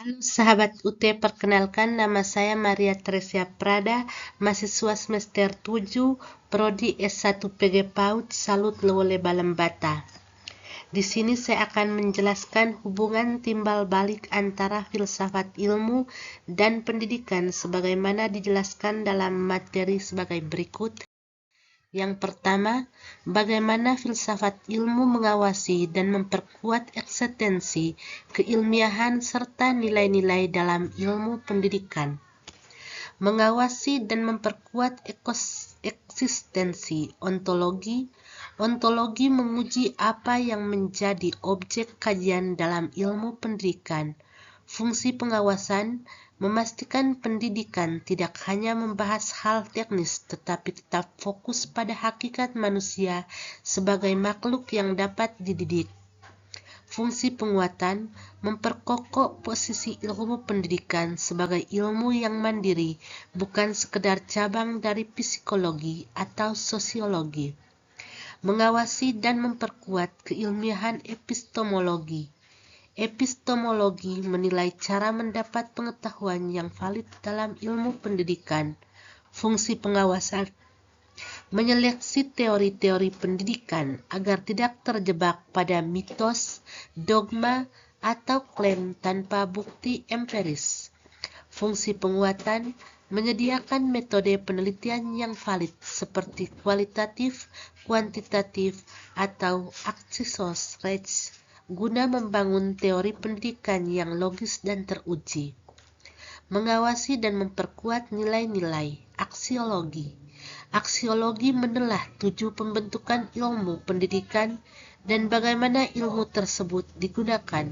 Halo sahabat UT, perkenalkan nama saya Maria Teresia Prada, mahasiswa semester 7, Prodi S1 PG PAUD, Salut Lewole Balembata. Di sini saya akan menjelaskan hubungan timbal balik antara filsafat ilmu dan pendidikan sebagaimana dijelaskan dalam materi sebagai berikut. Yang pertama, bagaimana filsafat ilmu mengawasi dan memperkuat eksistensi, keilmiahan, serta nilai-nilai dalam ilmu pendidikan. Mengawasi dan memperkuat eksistensi ontologi. Ontologi menguji apa yang menjadi objek kajian dalam ilmu pendidikan. Fungsi pengawasan memastikan pendidikan tidak hanya membahas hal teknis tetapi tetap fokus pada hakikat manusia sebagai makhluk yang dapat dididik. Fungsi penguatan memperkokoh posisi ilmu pendidikan sebagai ilmu yang mandiri, bukan sekedar cabang dari psikologi atau sosiologi. Mengawasi dan memperkuat keilmiahan epistemologi. Epistemologi menilai cara mendapat pengetahuan yang valid dalam ilmu pendidikan. Fungsi pengawasan menyeleksi teori-teori pendidikan agar tidak terjebak pada mitos, dogma, atau klaim tanpa bukti empiris. Fungsi penguatan menyediakan metode penelitian yang valid seperti kualitatif, kuantitatif, atau aktivitas research guna membangun teori pendidikan yang logis dan teruji. Mengawasi dan memperkuat nilai-nilai. Aksiologi. Aksiologi menelah 7 pembentukan ilmu pendidikan dan bagaimana ilmu tersebut digunakan.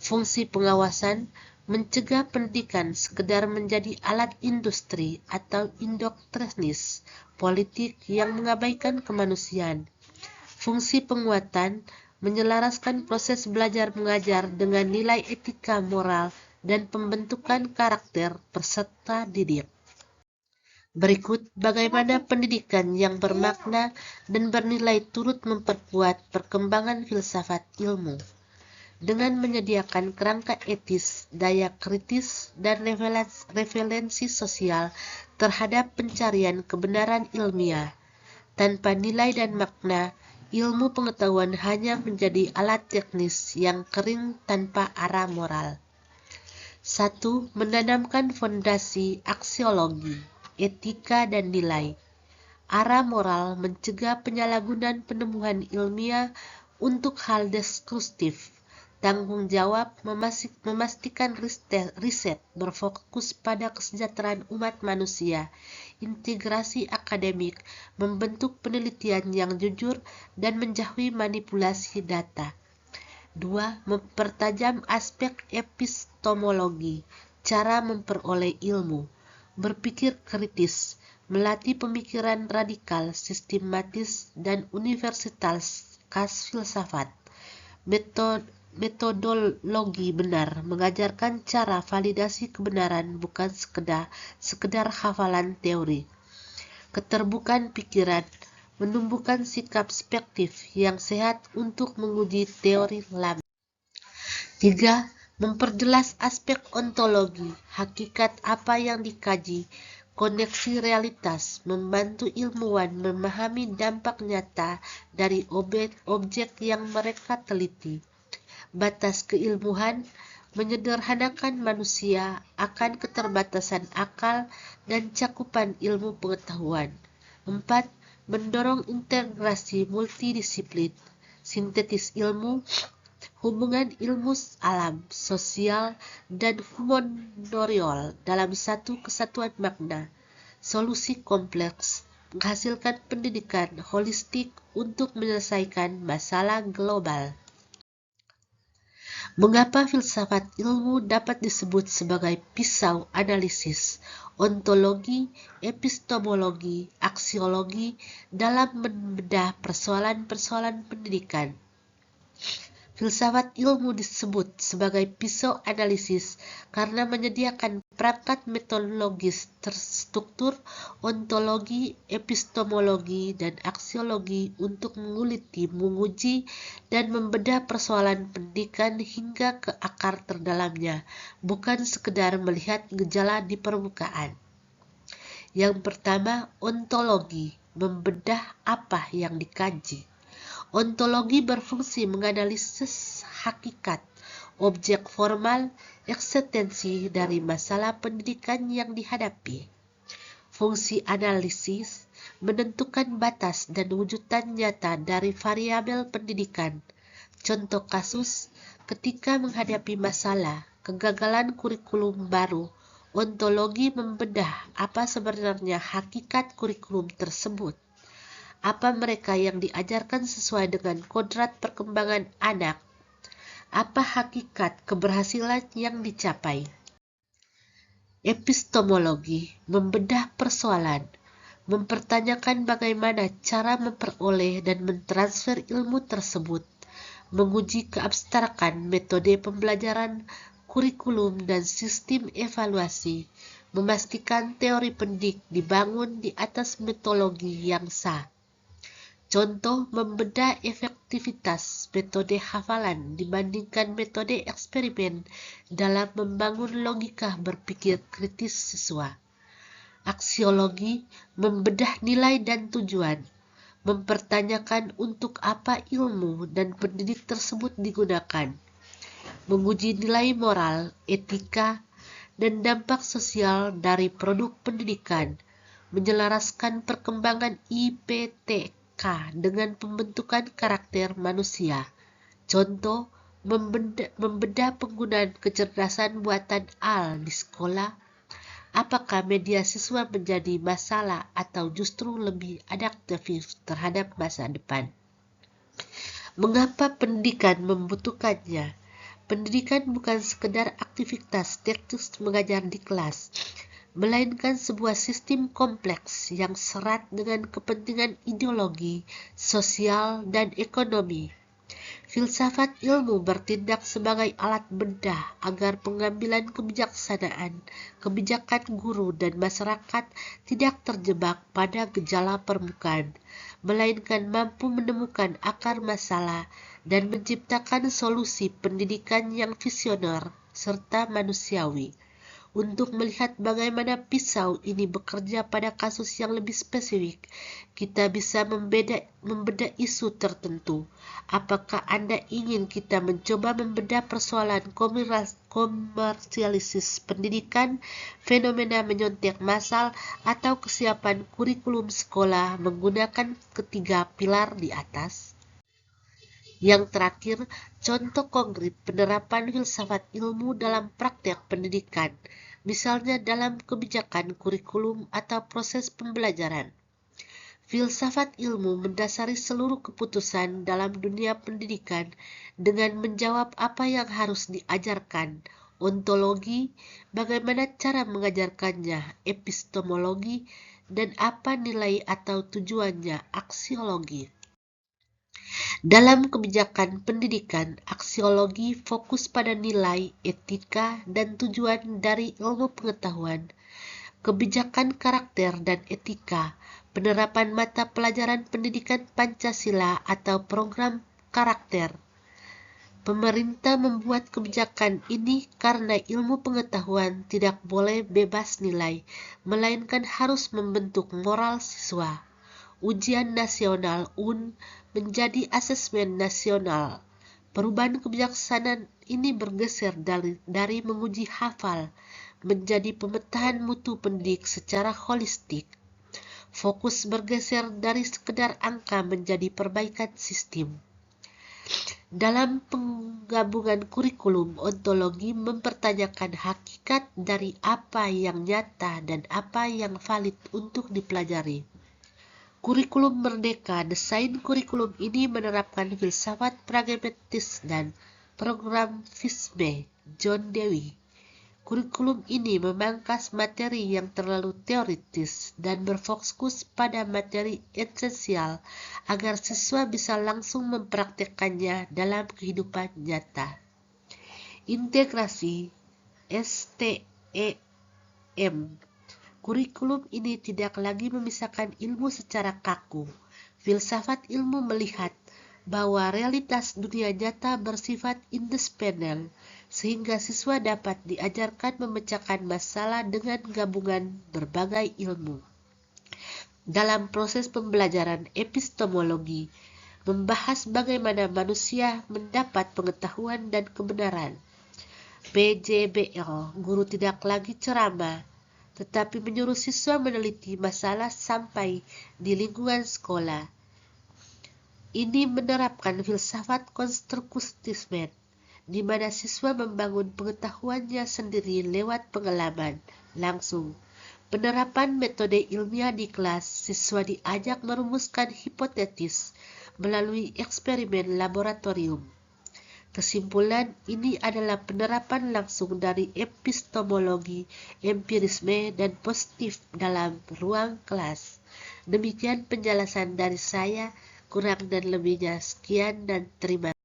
Fungsi pengawasan mencegah pendidikan sekedar menjadi alat industri atau indoktrinis politik yang mengabaikan kemanusiaan. Fungsi penguatan menyelaraskan proses belajar mengajar dengan nilai etika moral dan pembentukan karakter peserta didik. Berikut bagaimana pendidikan yang bermakna dan bernilai turut memperkuat perkembangan filsafat ilmu. Dengan menyediakan kerangka etis, daya kritis, dan referensi sosial terhadap pencarian kebenaran ilmiah. Tanpa nilai dan makna, ilmu pengetahuan hanya menjadi alat teknis yang kering tanpa arah moral. 1. Menanamkan fondasi aksiologi, etika, dan nilai. Arah moral mencegah penyalahgunaan penemuan ilmiah untuk hal destruktif. Tanggung jawab memastikan riset berfokus pada kesejahteraan umat manusia. Integrasi akademik membentuk penelitian yang jujur dan menjauhi manipulasi data. 2. Mempertajam aspek epistemologi, cara memperoleh ilmu. Berpikir kritis, melatih pemikiran radikal, sistematis, dan universitas filsafat. Metodologi benar mengajarkan cara validasi kebenaran, bukan sekedar hafalan teori. Keterbukaan pikiran menumbuhkan sikap spektif yang sehat untuk menguji teori lama. 3. Memperjelas aspek ontologi, hakikat apa yang dikaji, koneksi realitas, membantu ilmuwan memahami dampak nyata dari objek yang mereka teliti. Batas keilmuan menyederhanakan manusia akan keterbatasan akal dan cakupan ilmu pengetahuan. 4. Mendorong integrasi multidisiplin, sintetis ilmu, hubungan ilmu alam, sosial, dan humaniora dalam satu kesatuan makna. Solusi kompleks menghasilkan pendidikan holistik untuk menyelesaikan masalah global. Mengapa filsafat ilmu dapat disebut sebagai pisau analisis, ontologi, epistemologi, aksiologi dalam membedah persoalan-persoalan pendidikan? Filsafat ilmu disebut sebagai pisau analisis karena menyediakan perangkat metodologis terstruktur, ontologi, epistemologi, dan aksiologi untuk menguliti, menguji, dan membedah persoalan pendidikan hingga ke akar terdalamnya, bukan sekedar melihat gejala di permukaan. Yang pertama, ontologi, membedah apa yang dikaji. Ontologi berfungsi menganalisis hakikat, objek formal, eksistensi dari masalah pendidikan yang dihadapi. Fungsi analisis menentukan batas dan wujudan nyata dari variabel pendidikan. Contoh kasus, ketika menghadapi masalah kegagalan kurikulum baru, ontologi membedah apa sebenarnya hakikat kurikulum tersebut. Apa mereka yang diajarkan sesuai dengan kodrat perkembangan anak? Apa hakikat keberhasilan yang dicapai? Epistemologi membedah persoalan, mempertanyakan bagaimana cara memperoleh dan mentransfer ilmu tersebut, menguji keabstrakan metode pembelajaran, kurikulum, dan sistem evaluasi, memastikan teori pendidik dibangun di atas metodologi yang sah. Contoh, membedah efektivitas metode hafalan dibandingkan metode eksperimen dalam membangun logika berpikir kritis siswa. Aksiologi membedah nilai dan tujuan, mempertanyakan untuk apa ilmu dan pendidik tersebut digunakan, menguji nilai moral, etika, dan dampak sosial dari produk pendidikan, menyelaraskan perkembangan IPTK dengan pembentukan karakter manusia. Contoh, membedah penggunaan kecerdasan buatan AL di sekolah. Apakah media siswa menjadi masalah atau justru lebih adaptif terhadap masa depan? Mengapa pendidikan membutuhkannya? Pendidikan bukan sekedar aktivitas teknis mengajar di kelas, melainkan sebuah sistem kompleks yang serat dengan kepentingan ideologi, sosial, dan ekonomi. Filsafat ilmu bertindak sebagai alat bedah agar pengambilan kebijakan guru dan masyarakat tidak terjebak pada gejala permukaan, melainkan mampu menemukan akar masalah dan menciptakan solusi pendidikan yang visioner serta manusiawi. Untuk melihat bagaimana pisau ini bekerja pada kasus yang lebih spesifik, kita bisa membedah isu tertentu. Apakah Anda ingin kita mencoba membedah persoalan komersialisis pendidikan, fenomena menyontek massal, atau kesiapan kurikulum sekolah menggunakan ketiga pilar di atas? Yang terakhir, contoh konkret penerapan filsafat ilmu dalam praktek pendidikan, misalnya dalam kebijakan kurikulum atau proses pembelajaran. Filsafat ilmu mendasari seluruh keputusan dalam dunia pendidikan dengan menjawab apa yang harus diajarkan, ontologi, bagaimana cara mengajarkannya, epistemologi, dan apa nilai atau tujuannya, aksiologi. Dalam kebijakan pendidikan, aksiologi fokus pada nilai, etika, dan tujuan dari ilmu pengetahuan. Kebijakan karakter dan etika, penerapan mata pelajaran pendidikan Pancasila atau program karakter. Pemerintah membuat kebijakan ini karena ilmu pengetahuan tidak boleh bebas nilai, melainkan harus membentuk moral siswa. Ujian nasional UN menjadi asesmen nasional. Perubahan kebijaksanaan ini bergeser dari menguji hafal menjadi pemetaan mutu pendidik secara holistik. Fokus bergeser dari sekedar angka menjadi perbaikan sistem. Dalam penggabungan kurikulum, ontologi mempertanyakan hakikat dari apa yang nyata dan apa yang valid untuk dipelajari. Kurikulum Merdeka, desain kurikulum ini menerapkan filsafat pragmatis dan program FISME, John Dewey. Kurikulum ini memangkas materi yang terlalu teoritis dan berfokus pada materi esensial agar siswa bisa langsung mempraktikkannya dalam kehidupan nyata. Integrasi STEM M. Kurikulum ini tidak lagi memisahkan ilmu secara kaku. Filsafat ilmu melihat bahwa realitas dunia nyata bersifat independen, sehingga siswa dapat diajarkan memecahkan masalah dengan gabungan berbagai ilmu. Dalam proses pembelajaran epistemologi, membahas bagaimana manusia mendapat pengetahuan dan kebenaran. PJBL, guru tidak lagi ceramah, tetapi menyuruh siswa meneliti masalah sampai di lingkungan sekolah. Ini menerapkan filsafat konstruktivisme, di mana siswa membangun pengetahuannya sendiri lewat pengalaman langsung. Penerapan metode ilmiah di kelas, siswa diajak merumuskan hipotesis melalui eksperimen laboratorium. Kesimpulan ini adalah penerapan langsung dari epistemologi, empirisme, dan positif dalam ruang kelas. Demikian penjelasan dari saya, kurang dan lebihnya sekian dan terima kasih.